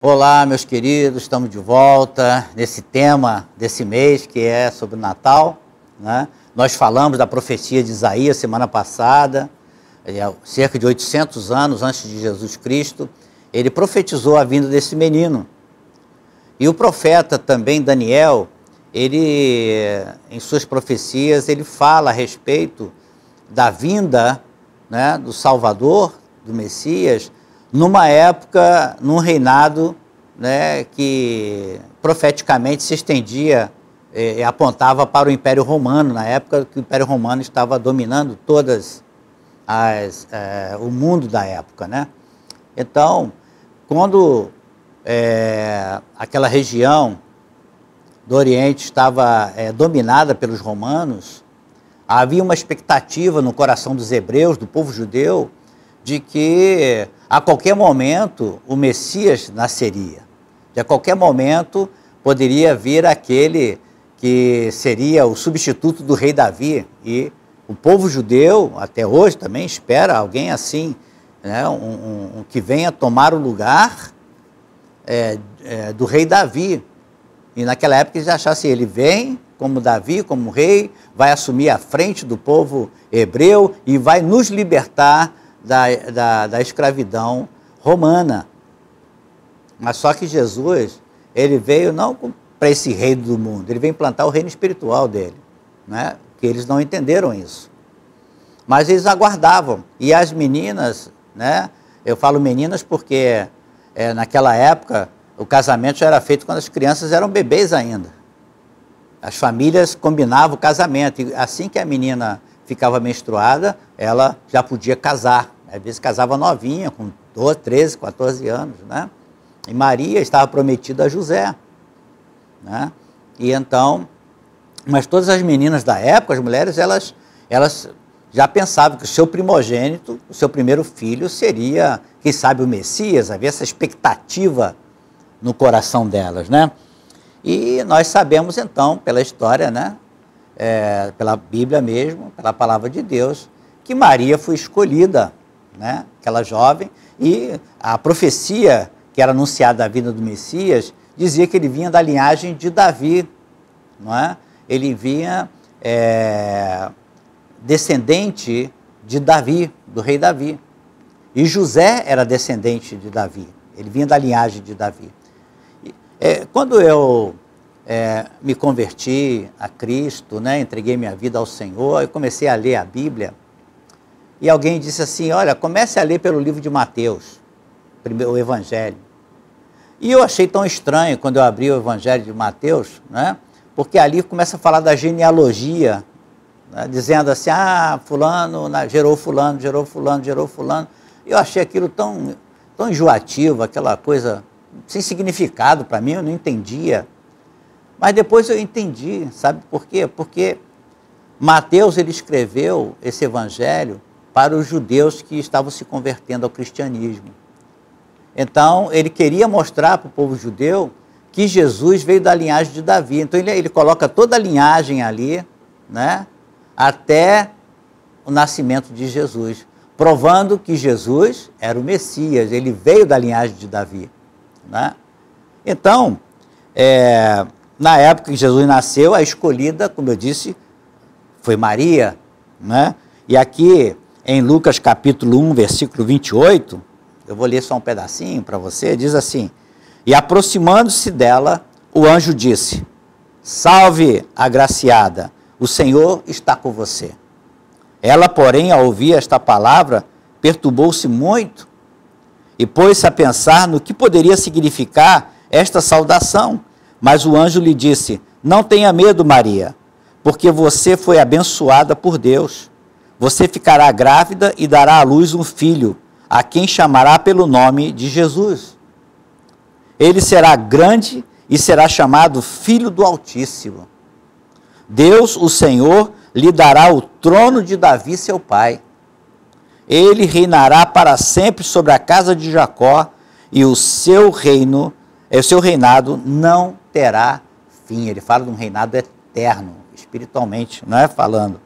Olá, meus queridos, estamos de volta nesse tema desse mês que é sobre o Natal, né? Nós falamos da profecia de Isaías semana passada, cerca de 800 anos antes de Jesus Cristo, ele profetizou a vinda desse menino. E o profeta também, Daniel, ele, em suas profecias, ele fala a respeito da vinda, né, do Salvador, do Messias, numa época, num reinado, né, que profeticamente se estendia e apontava para o Império Romano, na época que o Império Romano estava dominando todas o mundo da época, né? Então, quando aquela região do Oriente estava dominada pelos romanos, havia uma expectativa no coração dos hebreus, do povo judeu, de que a qualquer momento o Messias nasceria. De a qualquer momento poderia vir aquele que seria o substituto do rei Davi. E o povo judeu, até hoje, também espera alguém assim, né, que venha tomar o lugar do rei Davi. E naquela época eles achassem, ele vem como Davi, como rei, vai assumir a frente do povo hebreu e vai nos libertar da escravidão romana. Mas só que Jesus, ele veio não para esse reino do mundo, ele veio implantar o reino espiritual dele, né? Que eles não entenderam isso. Mas eles aguardavam. E as meninas, né? Eu falo meninas porque naquela época o casamento já era feito quando as crianças eram bebês ainda. As famílias combinavam o casamento, e assim que a menina ficava menstruada, ela já podia casar. Às vezes casava novinha, com 12, 13, 14 anos, né? E Maria estava prometida a José, né? E então, mas todas as meninas da época, as mulheres, elas já pensavam que o seu primogênito, o seu primeiro filho seria, quem sabe, o Messias. Havia essa expectativa no coração delas, né? E nós sabemos então, pela história, né? Pela Bíblia mesmo, pela palavra de Deus, que Maria foi escolhida, né? Aquela jovem, e a profecia que era anunciada da vinda do Messias dizia que ele vinha da linhagem de Davi, não é? Ele vinha descendente de Davi, do rei Davi. E José era descendente de Davi, ele vinha da linhagem de Davi. Quando eu me converti a Cristo, né, entreguei minha vida ao Senhor, eu comecei a ler a Bíblia, e alguém disse assim, olha, comece a ler pelo livro de Mateus, o Evangelho. E eu achei tão estranho quando eu abri o Evangelho de Mateus, né, porque ali começa a falar da genealogia, né, dizendo assim, fulano gerou fulano, gerou fulano, gerou fulano. E eu achei aquilo tão enjoativo, aquela coisa sem significado para mim, eu não entendia. Mas depois eu entendi, sabe por quê? Porque Mateus, ele escreveu esse evangelho para os judeus que estavam se convertendo ao cristianismo. Então, ele queria mostrar para o povo judeu que Jesus veio da linhagem de Davi. Então, ele coloca toda a linhagem ali, né, até o nascimento de Jesus, provando que Jesus era o Messias, ele veio da linhagem de Davi, né? Então, na época que Jesus nasceu, a escolhida, como eu disse, foi Maria, né? E aqui, em Lucas capítulo 1, versículo 28, eu vou ler só um pedacinho para você, diz assim, e aproximando-se dela, o anjo disse, salve, agraciada, o Senhor está com você. Ela, porém, ao ouvir esta palavra, perturbou-se muito e pôs-se a pensar no que poderia significar esta saudação. Mas o anjo lhe disse, não tenha medo, Maria, porque você foi abençoada por Deus. Você ficará grávida e dará à luz um filho, a quem chamará pelo nome de Jesus. Ele será grande e será chamado Filho do Altíssimo. Deus, o Senhor, lhe dará o trono de Davi, seu pai. Ele reinará para sempre sobre a casa de Jacó, e o seu reinado não terá fim. Ele fala de um reinado eterno, espiritualmente, não é falando.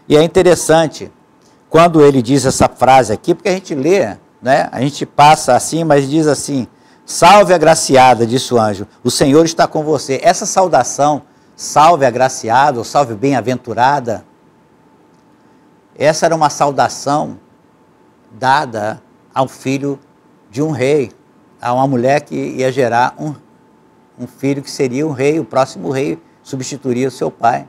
E é interessante, quando ele diz essa frase aqui, porque a gente lê, né? A gente passa assim, mas diz assim, Salve agraciada, disse o anjo, o Senhor está com você. Essa saudação, salve agraciada, ou salve bem-aventurada, essa era uma saudação dada ao filho de um rei, a uma mulher que ia gerar um filho que seria um rei, o próximo rei substituiria o seu pai.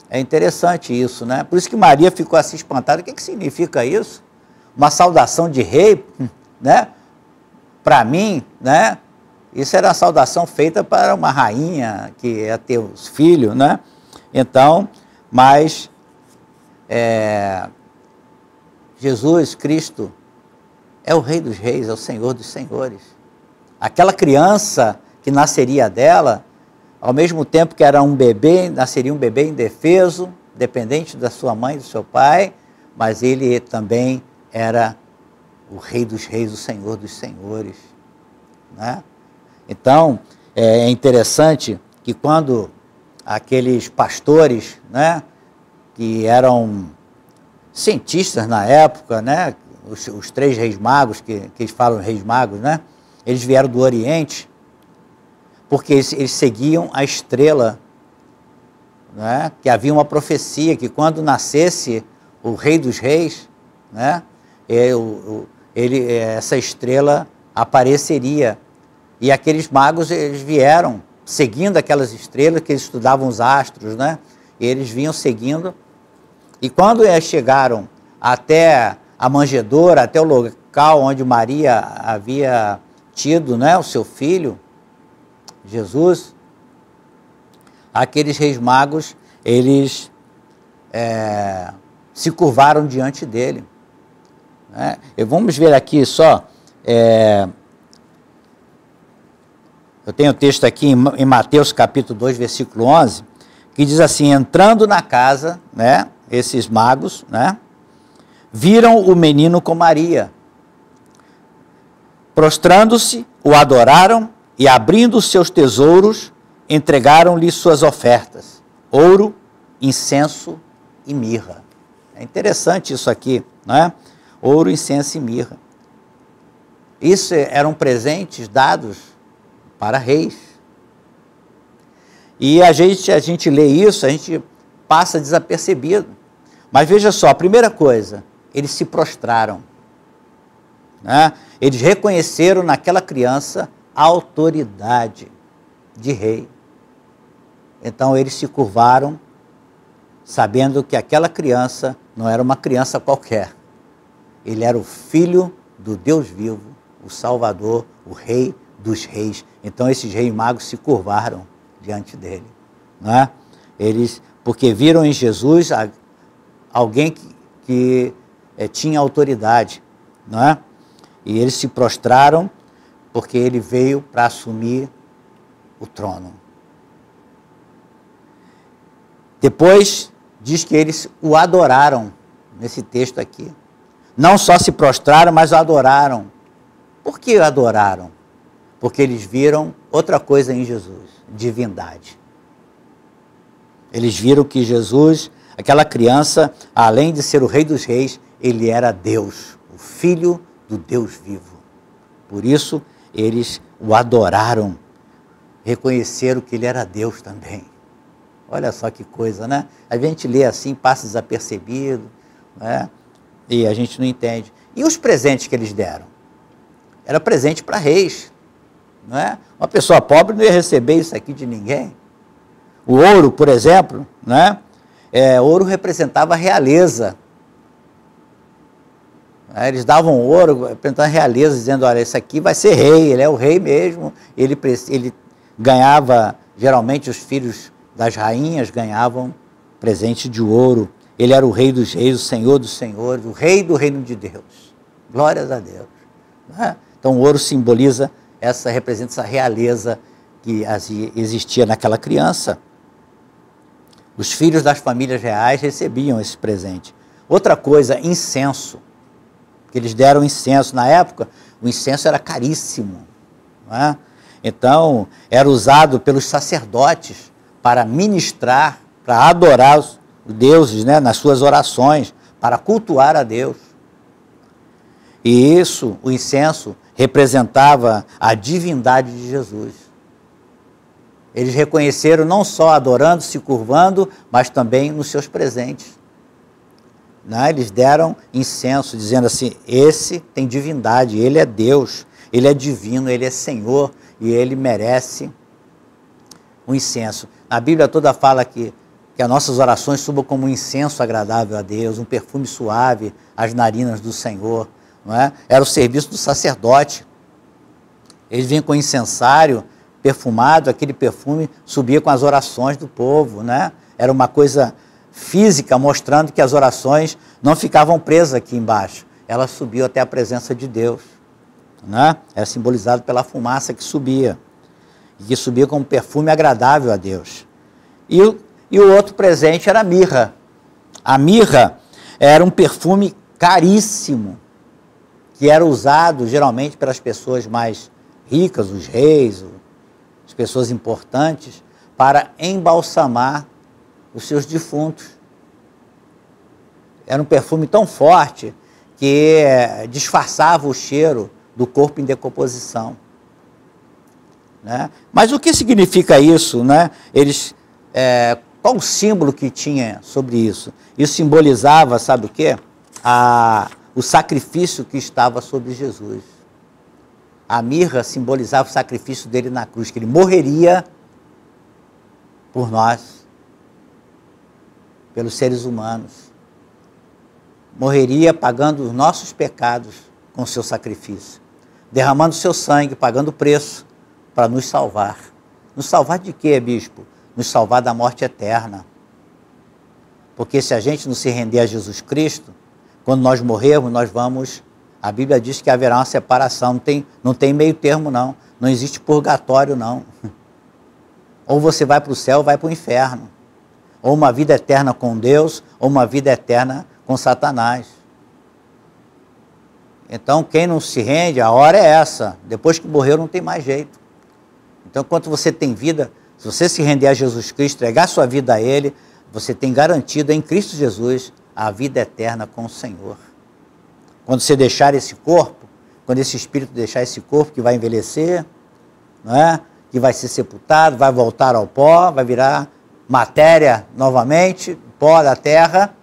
É interessante isso, né? Por isso que Maria ficou assim espantada. O que significa isso? Uma saudação de rei, né? Para mim, né? Isso era uma saudação feita para uma rainha que ia ter os filhos, né? Então, mas Jesus Cristo é o Rei dos Reis, é o Senhor dos Senhores. Aquela criança que nasceria dela, ao mesmo tempo que era um bebê, nasceria um bebê indefeso, dependente da sua mãe e do seu pai, mas ele também era o Rei dos Reis, o Senhor dos Senhores, né? Então, é interessante que quando aqueles pastores, né, que eram cientistas na época, né, os 3 reis magos, que eles falam reis magos, né, eles vieram do Oriente, porque eles seguiam a estrela, né, que havia uma profecia que quando nascesse o Rei dos Reis, né, essa estrela apareceria. E aqueles magos, eles vieram seguindo aquelas estrelas, que eles estudavam os astros, né? E eles vinham seguindo. E quando eles chegaram até a manjedoura, até o local onde Maria havia tido, né, o seu filho, Jesus, aqueles reis magos, eles se curvaram diante dele, né? E vamos ver aqui só, eu tenho o texto aqui em Mateus capítulo 2, versículo 11, que diz assim, entrando na casa, né, esses magos, né, viram o menino com Maria, prostrando-se, o adoraram e abrindo os seus tesouros, entregaram-lhe suas ofertas, ouro, incenso e mirra. É interessante isso aqui, né? Ouro, incenso e mirra. Isso eram presentes dados para reis. E a gente lê isso, a gente passa desapercebido. Mas veja só, a primeira coisa, eles se prostraram, né? Eles reconheceram naquela criança a autoridade de rei. Então eles se curvaram, sabendo que aquela criança não era uma criança qualquer. Ele era o filho do Deus vivo, o Salvador, o Rei dos Reis. Então esses reis magos se curvaram diante dele, né? Eles, porque viram em Jesus alguém que tinha autoridade, né? E eles se prostraram porque ele veio para assumir o trono. Depois diz que eles o adoraram, nesse texto aqui. Não só se prostraram, mas o adoraram. Por que o adoraram? Porque eles viram outra coisa em Jesus, divindade. Eles viram que Jesus, aquela criança, além de ser o Rei dos Reis, ele era Deus, o Filho do Deus vivo. Por isso, eles o adoraram, reconheceram que ele era Deus também. Olha só que coisa, né? A gente lê assim, passa desapercebido, né? E a gente não entende. E os presentes que eles deram? Era presente para reis, não é? Uma pessoa pobre não ia receber isso aqui de ninguém. O ouro, por exemplo, né? Ouro representava a realeza. Eles davam ouro representando a realeza, dizendo, olha, esse aqui vai ser rei, ele é o rei mesmo. Ele ganhava, geralmente os filhos das rainhas ganhavam presente de ouro. Ele era o Rei dos Reis, o Senhor dos Senhores, o Rei do Reino de Deus. Glórias a Deus. Né? Então o ouro simboliza, representa essa realeza que existia naquela criança. Os filhos das famílias reais recebiam esse presente. Outra coisa, incenso. Que eles deram incenso. Na época, o incenso era caríssimo. Não é? Então, era usado pelos sacerdotes para ministrar, para adorar os deuses, né, nas suas orações, para cultuar a Deus. E isso, o incenso, representava a divindade de Jesus. Eles reconheceram não só adorando, se curvando, mas também nos seus presentes. Eles deram incenso, dizendo assim, esse tem divindade, ele é Deus, ele é divino, ele é Senhor, e ele merece o incenso. A Bíblia toda fala que as nossas orações subam como um incenso agradável a Deus, um perfume suave às narinas do Senhor. Não é? Era o serviço do sacerdote. Eles vinham com incensário perfumado, aquele perfume subia com as orações do povo. Né? Era uma coisa física, mostrando que as orações não ficavam presas aqui embaixo. Elas subiam até a presença de Deus. Né? Era simbolizado pela fumaça que subia. E que subia como um perfume agradável a Deus. E o outro presente era a mirra. A mirra era um perfume caríssimo, que era usado geralmente pelas pessoas mais ricas, os reis, as pessoas importantes, para embalsamar os seus defuntos. Era um perfume tão forte que disfarçava o cheiro do corpo em decomposição. Né? Mas o que significa isso? Né? Qual o símbolo que tinha sobre isso? Isso simbolizava, sabe o quê? O sacrifício que estava sobre Jesus. A mirra simbolizava o sacrifício dele na cruz, que ele morreria por nós, pelos seres humanos. Morreria pagando os nossos pecados com o seu sacrifício, derramando o seu sangue, pagando o preço para nos salvar. Nos salvar de quê, bispo? Nos salvar da morte eterna. Porque se a gente não se render a Jesus Cristo, quando nós morrermos, nós vamos... A Bíblia diz que haverá uma separação, não tem meio termo não, não existe purgatório não. Ou você vai para o céu ou vai para o inferno. Ou uma vida eterna com Deus, ou uma vida eterna com Satanás. Então quem não se rende, a hora é essa, depois que morreu não tem mais jeito. Então enquanto você tem vida, se você se render a Jesus Cristo, entregar sua vida a Ele, você tem garantido em Cristo Jesus a vida eterna com o Senhor. Quando você deixar esse corpo, quando esse espírito deixar esse corpo que vai envelhecer, não é? Que vai ser sepultado, vai voltar ao pó, vai virar matéria novamente, pó da terra,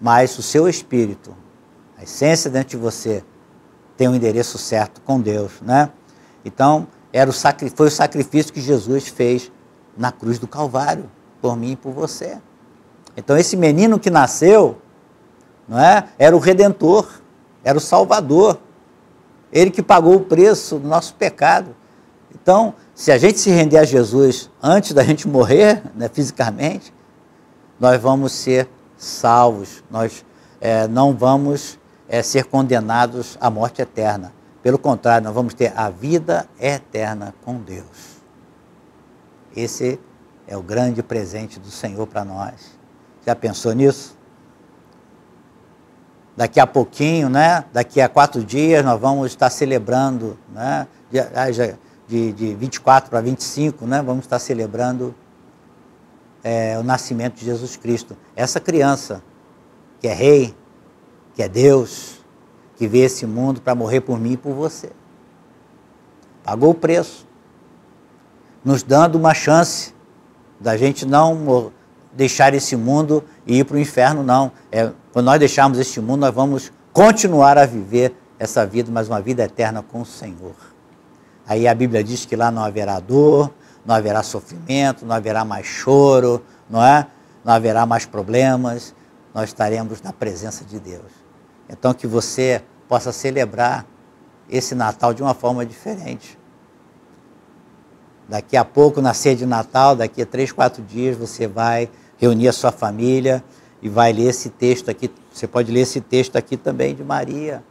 mas o seu espírito, a essência dentro de você, tem um endereço certo com Deus. Né? Então, foi o sacrifício que Jesus fez na cruz do Calvário, por mim e por você. Então, esse menino que nasceu, não é? Era o Redentor, era o Salvador, ele que pagou o preço do nosso pecado. Então, se a gente se render a Jesus antes da gente morrer, né, fisicamente, nós vamos ser salvos, nós não vamos ser condenados à morte eterna. Pelo contrário, nós vamos ter a vida eterna com Deus. Esse é o grande presente do Senhor para nós. Já pensou nisso? Daqui a pouquinho, né? Daqui a 4 dias, nós vamos estar celebrando, né? De 24 para 25, né? Vamos estar celebrando o nascimento de Jesus Cristo. Essa criança, que é rei, que é Deus, que veio esse mundo para morrer por mim e por você. Pagou o preço, nos dando uma chance da gente não deixar esse mundo e ir para o inferno, não. Quando nós deixarmos este mundo, nós vamos continuar a viver essa vida, mas uma vida eterna com o Senhor. Aí a Bíblia diz que lá não haverá dor, não haverá sofrimento, não haverá mais choro, não é? Não haverá mais problemas, nós estaremos na presença de Deus. Então que você possa celebrar esse Natal de uma forma diferente. Daqui a pouco, na ceia de Natal, daqui a 3, 4 dias, você vai reunir a sua família e vai ler esse texto aqui. Você pode ler esse texto aqui também de Maria,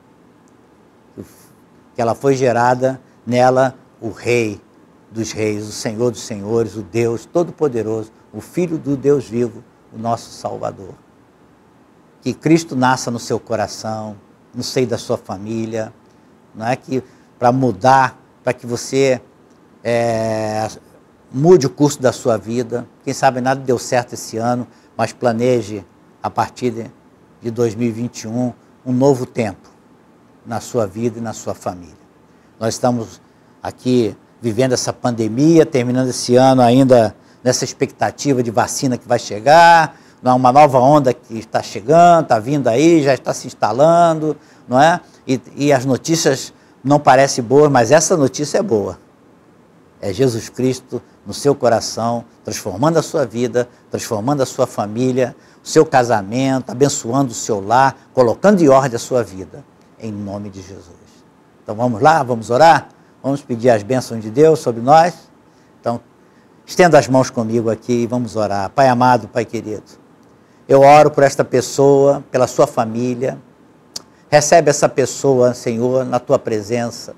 que ela foi gerada nela o Rei dos Reis, o Senhor dos Senhores, o Deus Todo-Poderoso, o Filho do Deus vivo, o nosso Salvador. Que Cristo nasça no seu coração, no seio da sua família, não é que para mudar, para que você mude o curso da sua vida. Quem sabe nada deu certo esse ano, mas planeje a partir de 2021 um novo tempo na sua vida e na sua família. Nós estamos aqui vivendo essa pandemia, terminando esse ano ainda nessa expectativa de vacina que vai chegar, uma nova onda que está chegando, está vindo aí, já está se instalando, não é? E as notícias não parecem boas, mas essa notícia é boa. É Jesus Cristo no seu coração, transformando a sua vida, transformando a sua família, o seu casamento, abençoando o seu lar, colocando em ordem a sua vida, em nome de Jesus. Então vamos lá, vamos orar? Vamos pedir as bênçãos de Deus sobre nós? Então, estenda as mãos comigo aqui e vamos orar. Pai amado, Pai querido, eu oro por esta pessoa, pela sua família. Recebe essa pessoa, Senhor, na tua presença.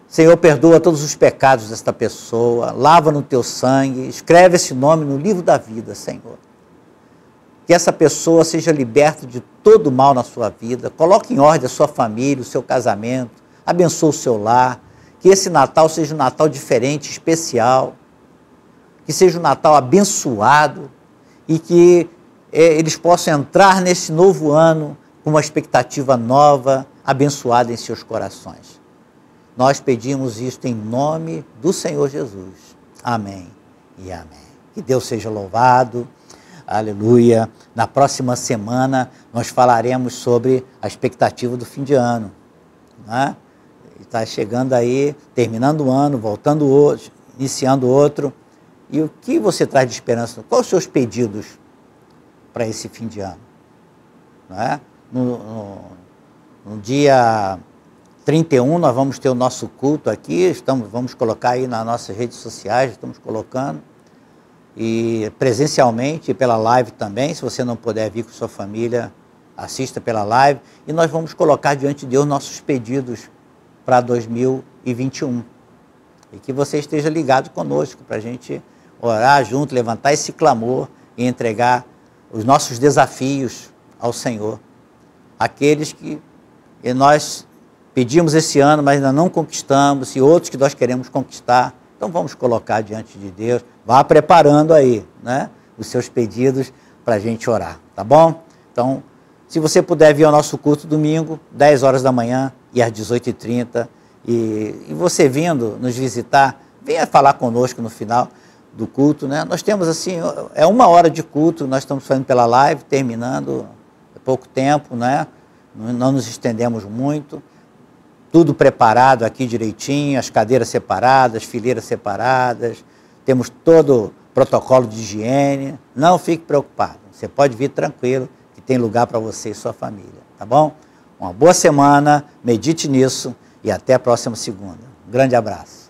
Senhor, perdoa todos os pecados desta pessoa, lava no teu sangue, escreve esse nome no livro da vida, Senhor. Que essa pessoa seja liberta de todo mal na sua vida, coloque em ordem a sua família, o seu casamento, abençoe o seu lar, que esse Natal seja um Natal diferente, especial, que seja um Natal abençoado e que eles possam entrar nesse novo ano com uma expectativa nova, abençoada em seus corações. Nós pedimos isto em nome do Senhor Jesus. Amém e amém. Que Deus seja louvado. Aleluia. Na próxima semana nós falaremos sobre a expectativa do fim de ano. Né? Está chegando aí, terminando o ano, voltando hoje, iniciando outro. E o que você traz de esperança? Quais os seus pedidos para esse fim de ano? Né? No dia 31 nós vamos ter o nosso culto aqui, vamos colocar aí nas nossas redes sociais, estamos colocando, e presencialmente, pela live também, se você não puder vir com sua família, assista pela live, e nós vamos colocar diante de Deus nossos pedidos para 2021, e que você esteja ligado conosco, para a gente orar junto, levantar esse clamor e entregar os nossos desafios ao Senhor, aqueles que nós pedimos esse ano, mas ainda não conquistamos, e outros que nós queremos conquistar. Então vamos colocar diante de Deus, vá preparando aí, né, os seus pedidos para a gente orar, tá bom? Então, se você puder vir ao nosso culto domingo, 10 horas da manhã e às 18h30, e você vindo nos visitar, venha falar conosco no final do culto, né? Nós temos assim, é 1 hora de culto, nós estamos fazendo pela live, terminando há pouco tempo, né? Não nos estendemos muito, tudo preparado aqui direitinho, as cadeiras separadas, fileiras separadas, temos todo o protocolo de higiene, não fique preocupado, você pode vir tranquilo, que tem lugar para você e sua família, tá bom? Uma boa semana, medite nisso e até a próxima segunda. Um grande abraço.